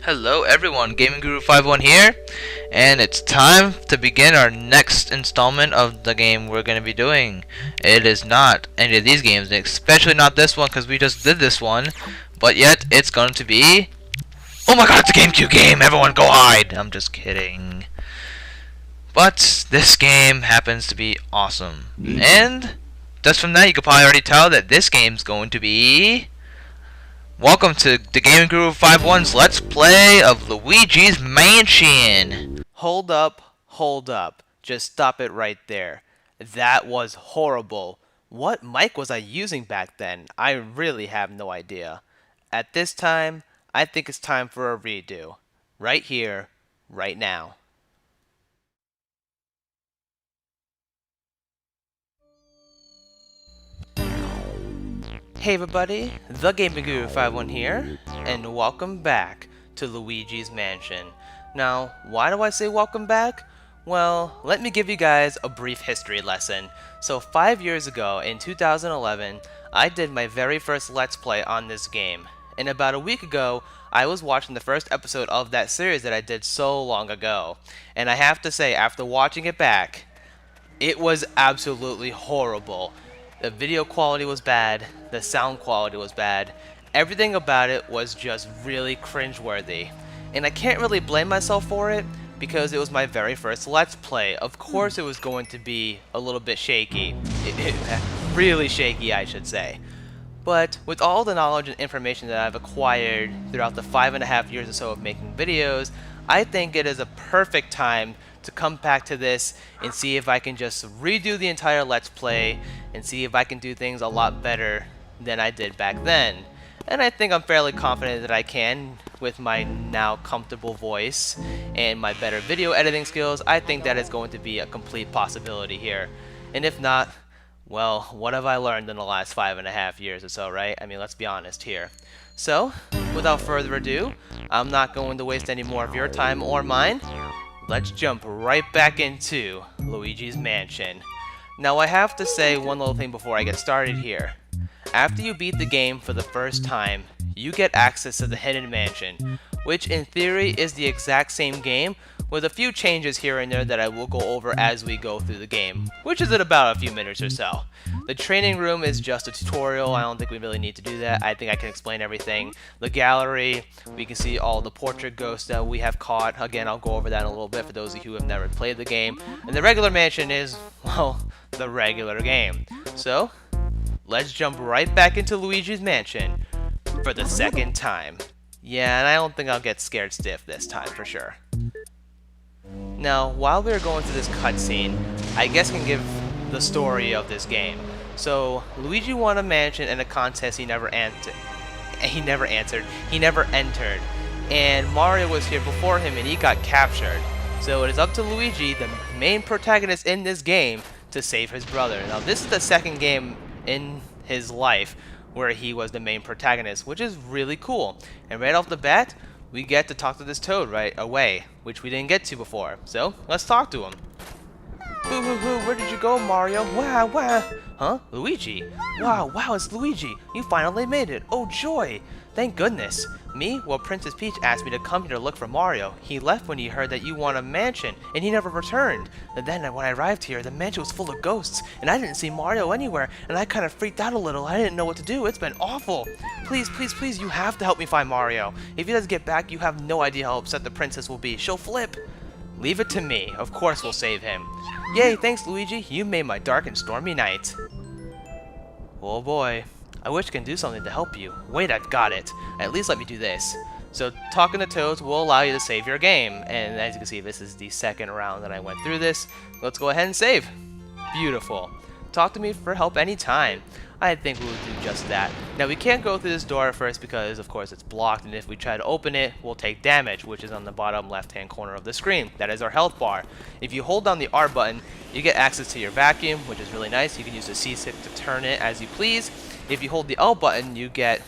Hello everyone, Gaming Guru 51 here, and it's time to begin our next installment of the game we're going to be doing. It is not any of these games, especially not this one because we just did this one, but yet it's going to be... Oh my god, it's a GameCube game! Everyone go hide! I'm just kidding. But this game happens to be awesome. And just from that you can probably already tell that this game's going to be... Welcome to the Gaming Guru 51's Let's Play of Luigi's Mansion. Hold up. Just stop it right there. That was horrible. What mic was I using back then? I really have no idea. At this time, I think it's time for a redo. Right here, right now. Hey everybody, the Gaming Guru 51 here, and welcome back to Luigi's Mansion. Now, why do I say welcome back? Well, let me give you guys a brief history lesson. So 5 years ago, in 2011, I did my very first Let's Play on this game. And about a week ago, I was watching the first episode of that series that I did so long ago. And I have to say, after watching it back, it was absolutely horrible. The video quality was bad, the sound quality was bad, everything about it was just really cringeworthy. And I can't really blame myself for it, because it was my very first Let's Play. Of course it was going to be a little bit shaky. Really shaky, I should say. But with all the knowledge and information that I've acquired throughout the 5.5 years or so of making videos, I think it is a perfect time to come back to this and see if I can just redo the entire Let's Play and see if I can do things a lot better than I did back then. And I think I'm fairly confident that I can with my now comfortable voice and my better video editing skills. I think that is going to be a complete possibility here. And if not, well, what have I learned in the last 5.5 years or so, right? I mean, let's be honest here. So, without further ado, I'm not going to waste any more of your time or mine. Let's jump right back into Luigi's Mansion. Now I have to say one little thing before I get started here. After you beat the game for the first time, you get access to the Hidden Mansion, which in theory is the exact same game, with a few changes here and there that I will go over as we go through the game, which is in about a few minutes or so. The training room is just a tutorial. I don't think we really need to do that. I think I can explain everything. The gallery, we can see all the portrait ghosts that we have caught. Again, I'll go over that in a little bit for those of you who have never played the game. And the regular mansion is, well, the regular game. So, let's jump right back into Luigi's Mansion for the second time. Yeah, and I don't think I'll get scared stiff this time for sure. Now, while we are going through this cutscene, I guess I can give the story of this game. So, Luigi won a mansion in a contest he never entered. And Mario was here before him and he got captured. So it is up to Luigi, the main protagonist in this game, to save his brother. Now, this is the second game in his life where he was the main protagonist, which is really cool. And right off the bat, we get to talk to this toad right away, which we didn't get to before. So, let's talk to him. Boo hoo hoo, where did you go, Mario? Wow, wow. Huh? Luigi? Wow, it's Luigi. You finally made it. Oh, joy. Thank goodness. Me? Well, Princess Peach asked me to come here to look for Mario. He left when he heard that you won a mansion, and he never returned. And then when I arrived here, the mansion was full of ghosts, and I didn't see Mario anywhere, and I kind of freaked out a little. I didn't know what to do. It's been awful. Please, you have to help me find Mario. If he doesn't get back, you have no idea how upset the princess will be. She'll flip. Leave it to me. Of course we'll save him. Yay, thanks Luigi. You made my dark and stormy night. Oh boy. I wish I can do something to help you. Wait, I've got it. At least let me do this. So, talking to Toads will allow you to save your game. And as you can see, this is the second round that I went through this. Let's go ahead and save. Beautiful. Talk to me for help anytime. I think we'll do just that. Now, we can't go through this door first because, of course, it's blocked. And if we try to open it, we'll take damage, which is on the bottom left-hand corner of the screen. That is our health bar. If you hold down the R button, you get access to your vacuum, which is really nice. You can use the C stick to turn it as you please. If you hold the L button, you get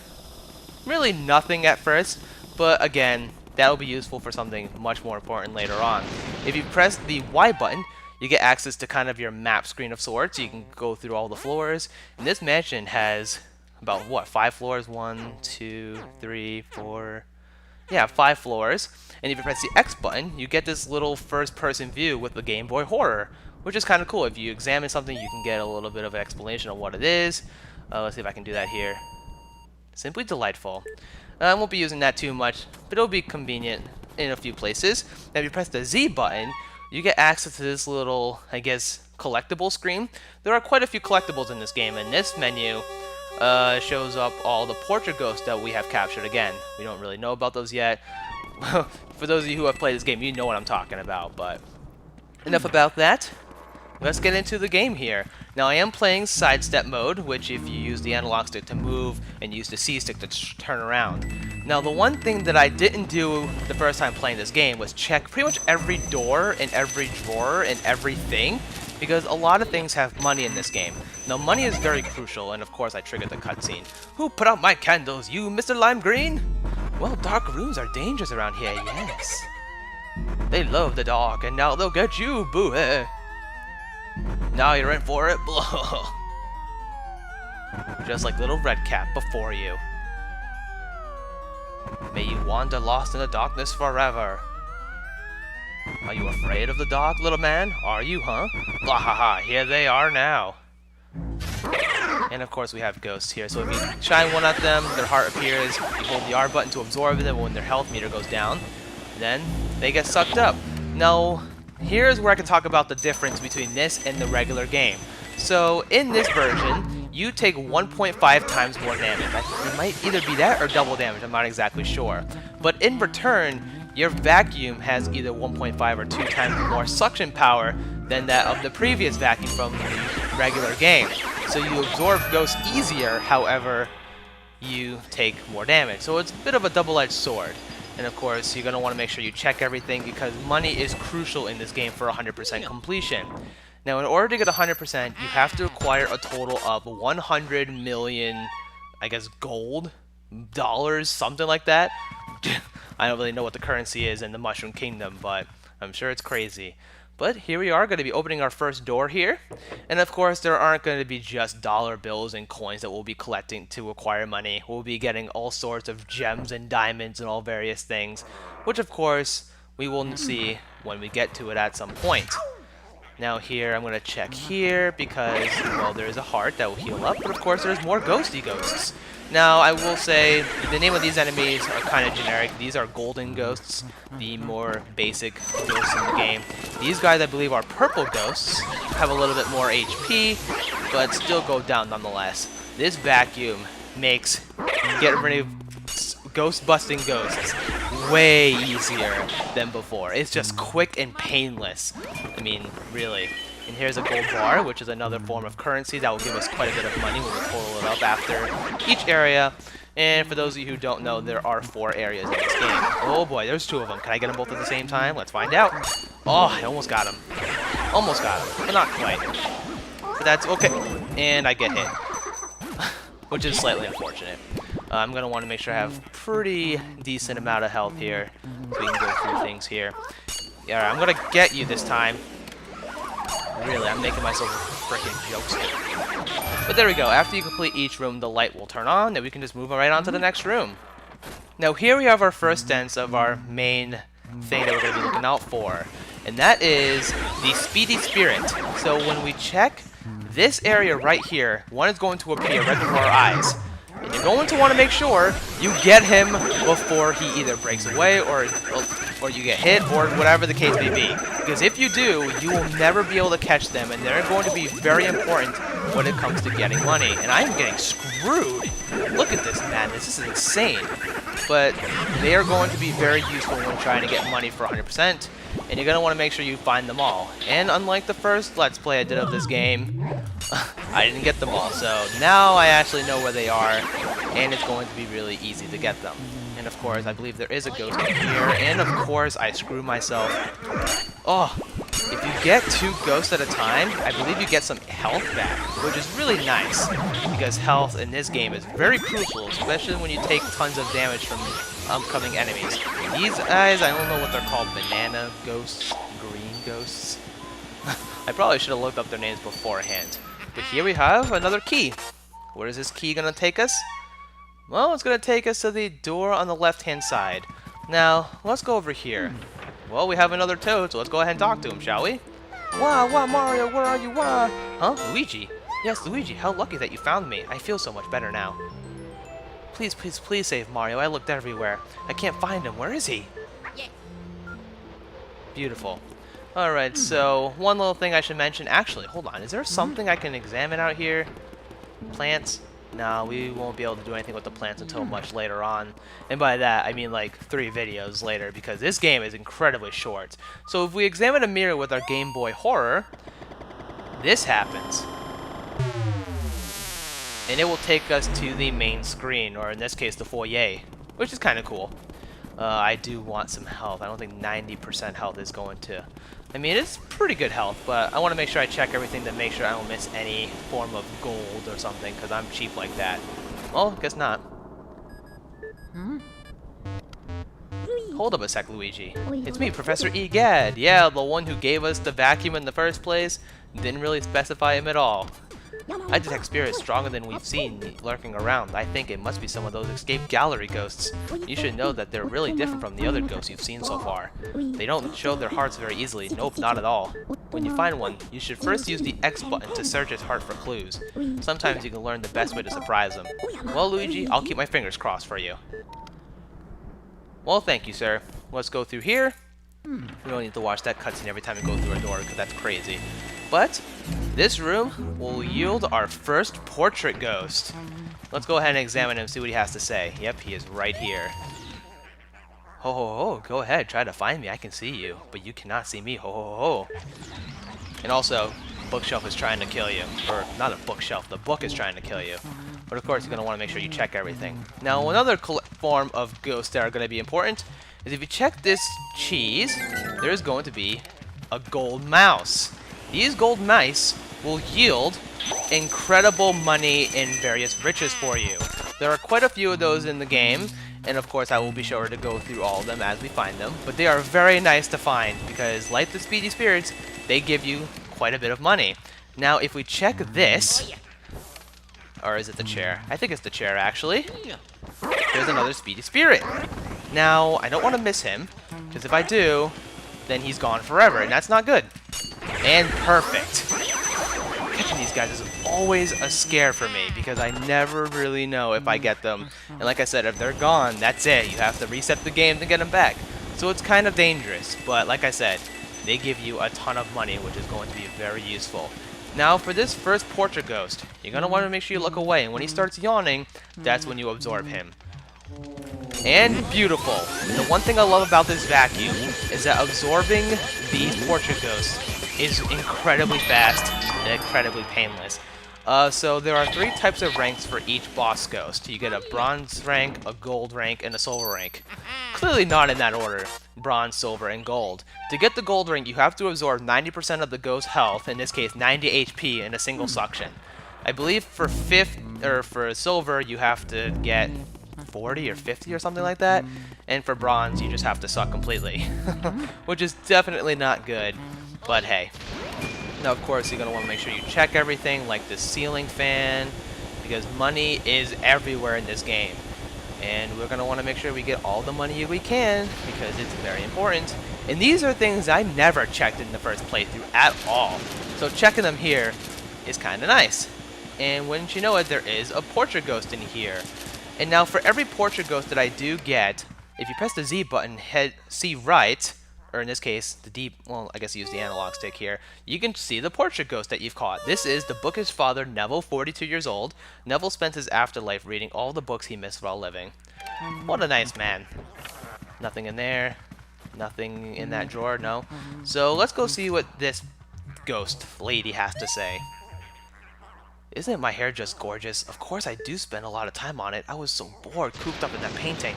really nothing at first, but again, that will be useful for something much more important later on. If you press the Y button, you get access to kind of your map screen of sorts. You can go through all the floors, and this mansion has about, what, 5 floors? 1, 2, 3, 4, Yeah, 5 floors. And if you press the X button, you get this little first-person view with the Game Boy Horror, which is kind of cool. If you examine something, you can get a little bit of an explanation of what it is. Let's see if I can do that here. Simply delightful. I won't be using that too much, but it'll be convenient in a few places. Now, if you press the Z button, you get access to this little, I guess, collectible screen. There are quite a few collectibles in this game, and this menu shows up all the portrait ghosts that we have captured. Again, we don't really know about those yet. For those of you who have played this game, you know what I'm talking about, but enough about that. Let's get into the game here. Now, I am playing sidestep mode, which if you use the analog stick to move and use the C stick to turn around. Now, the one thing that I didn't do the first time playing this game was check pretty much every door and every drawer and everything, because a lot of things have money in this game. Now, money is very crucial, and of course I triggered the cutscene. Who put out my candles, you Mr. Lime Green? Well, dark rooms are dangerous around here, yes. They love the dark, and now they'll get you, boo-hoo. Now you're in for it, blah. Just like little Redcap before you. May you wander lost in the darkness forever. Are you afraid of the dark, little man? Are you, huh? Blah ha ha, here they are now. And of course we have ghosts here, so if you shine one at them, their heart appears, you hold the R button to absorb them when their health meter goes down, then they get sucked up. Now, here's where I can talk about the difference between this and the regular game. So, in this version, you take 1.5 times more damage. It might either be that or double damage, I'm not exactly sure. But in return, your vacuum has either 1.5 or 2 times more suction power than that of the previous vacuum from the regular game. So you absorb ghosts easier, however, you take more damage. So it's a bit of a double-edged sword. And of course, you're going to want to make sure you check everything because money is crucial in this game for 100% completion. Now, in order to get 100%, you have to acquire a total of 100 million, I guess, gold, dollars, something like that. I don't really know what the currency is in the Mushroom Kingdom, but I'm sure it's crazy. But here we are going to be opening our first door here. And of course, there aren't going to be just dollar bills and coins that we'll be collecting to acquire money. We'll be getting all sorts of gems and diamonds and all various things, which of course, we will see when we get to it at some point. Now here, I'm going to check here because, well, there is a heart that will heal up, but of course there's more ghosty ghosts. Now, I will say, the name of these enemies are kind of generic. These are golden ghosts, the more basic ghosts in the game. These guys, I believe, are purple ghosts, have a little bit more HP, but still go down nonetheless. This vacuum makes getting rid of ghost-busting ghosts way easier than before. It's just quick and painless. I mean, really. And here's a gold bar, which is another form of currency that will give us quite a bit of money when we total it up after each area. And for those of you who don't know, there are 4 areas in this game. Oh boy, there's 2 of them. Can I get them both at the same time? Let's find out. Oh, I almost got him. Almost got him, but not quite. But that's okay. And I get hit, which is slightly unfortunate. I'm going to want to make sure I have pretty decent amount of health here, so we can go through things here. Yeah, I'm going to get you this time. Really, I'm making myself freaking jokes here. But there we go. After you complete each room, the light will turn on, and we can just move right on to the next room. Now here we have our first sense of our main thing that we're going to be looking out for, and that is the Speedy Spirit. So when we check this area right here, one is going to appear right before our eyes. And you're going to want to make sure you get him before he either breaks away or you get hit or whatever the case may be. Because if you do, you will never be able to catch them, and they're going to be very important when it comes to getting money. And I'm getting screwed. Look at this, man. This is insane. But they are going to be very useful when trying to get money for 100%. And you're going to want to make sure you find them all. And unlike the first Let's Play I did of this game, I didn't get them all. So now I actually know where they are, and it's going to be really easy to get them. And of course, I believe there is a ghost in here. And of course, I screw myself. Oh, if you get 2 ghosts at a time, I believe you get some health back, which is really nice. Because health in this game is very crucial, especially when you take tons of damage from upcoming enemies. These guys, I don't know what they're called, banana ghosts, green ghosts. I probably should have looked up their names beforehand. But here we have another key. Where is this key going to take us? Well, it's going to take us to the door on the left-hand side. Now, let's go over here. Well, we have another Toad, so let's go ahead and talk to him, shall we? Wow, Mario, where are you? Wow. Huh? Luigi? Yes, Luigi, how lucky that you found me. I feel so much better now. Please, please, please save Mario. I looked everywhere. I can't find him. Where is he? Beautiful. Alright, so one little thing I should mention. Actually, hold on. Is there something I can examine out here? Plants? No, we won't be able to do anything with the plants until much later on. And by that, I mean like 3 videos later, because this game is incredibly short. So if we examine a mirror with our Game Boy Horror, this happens. And it will take us to the main screen, or in this case, the foyer, which is kind of cool. I do want some health. I don't think 90% health is going to... I mean, it's pretty good health, but I want to make sure I check everything to make sure I don't miss any form of gold or something, because I'm cheap like that. Well, guess not. Hold up a sec, Luigi. It's me, Professor Egad. Yeah, the one who gave us the vacuum in the first place. Didn't really specify him at all. I detect spirits stronger than we've seen lurking around. I think it must be some of those escaped gallery ghosts. You should know that they're really different from the other ghosts you've seen so far. They don't show their hearts very easily. Nope, not at all. When you find one, you should first use the X button to search its heart for clues. Sometimes you can learn the best way to surprise them. Well, Luigi, I'll keep my fingers crossed for you. Well, thank you, sir. Let's go through here. We don't need to watch that cutscene every time we go through a door, because that's crazy. But this room will yield our first portrait ghost. Let's go ahead and examine him and see what he has to say. Yep, he is right here. Ho ho ho, go ahead, try to find me. I can see you, but you cannot see me. Ho ho ho. And also, bookshelf is trying to kill you. Or, not a bookshelf, the book is trying to kill you. But of course, you're going to want to make sure you check everything. Now, another form of ghosts that are going to be important is if you check this cheese, there's going to be a gold mouse. These gold mice will yield incredible money and various riches for you. There are quite a few of those in the game, and of course I will be sure to go through all of them as we find them, but they are very nice to find because, like the Speedy Spirits, they give you quite a bit of money. Now if we check this, or is it the chair? I think it's the chair actually. There's another Speedy Spirit. Now I don't want to miss him, because if I do, then he's gone forever, and that's not good. And perfect. Catching these guys is always a scare for me because I never really know if I get them. And like I said, if they're gone, that's it. You have to reset the game to get them back. So it's kind of dangerous, but like I said, they give you a ton of money, which is going to be very useful. Now for this first portrait ghost, you're going to want to make sure you look away, and when he starts yawning, that's when you absorb him. And beautiful. The one thing I love about this vacuum is that absorbing these portrait ghosts is incredibly fast and incredibly painless. So there are 3 types of ranks for each boss ghost. You get a bronze rank, a gold rank, and a silver rank. Clearly not in that order. Bronze, silver, and gold. To get the gold rank, you have to absorb 90% of the ghost's health, in this case 90 HP, in a single suction. I believe for silver, you have to get 40 or 50 or something like that, and for bronze you just have to suck completely, which is definitely not good, but hey. Now of course you're going to want to make sure you check everything, like the ceiling fan, because money is everywhere in this game, and we're going to want to make sure we get all the money we can, because it's very important. And these are things I never checked in the first playthrough at all, so checking them here is kind of nice. And wouldn't you know it, there is a portrait ghost in here. And now for every portrait ghost that I do get, if you press the Z button, hit C right, or in this case, the D, well, I guess use the analog stick here, you can see the portrait ghost that you've caught. This is the bookish father, Neville, 42 years old. Neville spent his afterlife reading all the books he missed while living. What a nice man. Nothing in there. Nothing in that drawer, no. So let's go see what this ghost lady has to say. Isn't my hair just gorgeous? Of course I do spend a lot of time on it. I was so bored cooped up in that painting.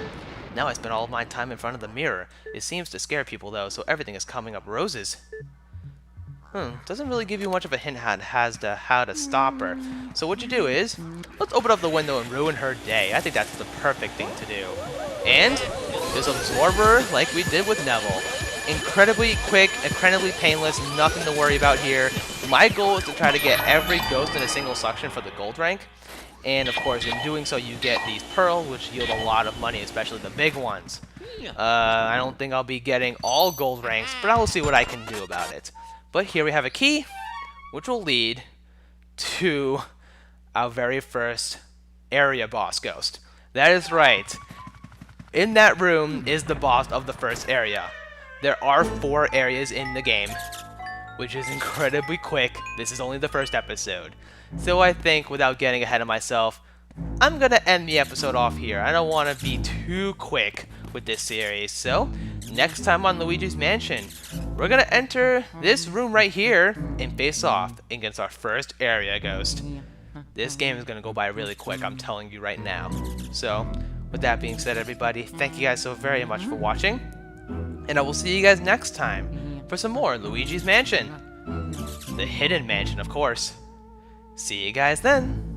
Now I spend all of my time in front of the mirror. It seems to scare people though, so everything is coming up roses. Doesn't really give you much of a hint as to how to stop her. So what you do is, let's open up the window and ruin her day. I think that's the perfect thing to do. And just absorb her like we did with Neville. Incredibly quick, incredibly painless, nothing to worry about here. my goal is to try to get every ghost in a single suction for the gold rank. And of course, in doing so, you get these pearls, which yield a lot of money, especially the big ones. I don't think I'll be getting all gold ranks, but I will see what I can do about it. But here we have a key, which will lead to our very first area boss ghost. That is right. In that room is the boss of the first area. There are 4 areas in the game, which is incredibly quick. This is only the first episode. So I think, without getting ahead of myself, I'm gonna end the episode off here. I don't want to be too quick with this series. So, next time on Luigi's Mansion, we're gonna enter this room right here and face off against our first area ghost. This game is gonna go by really quick, I'm telling you right now. So, with that being said, everybody, thank you guys so very much for watching, and I will see you guys next time for some more Luigi's Mansion. The hidden mansion, of course. See you guys then.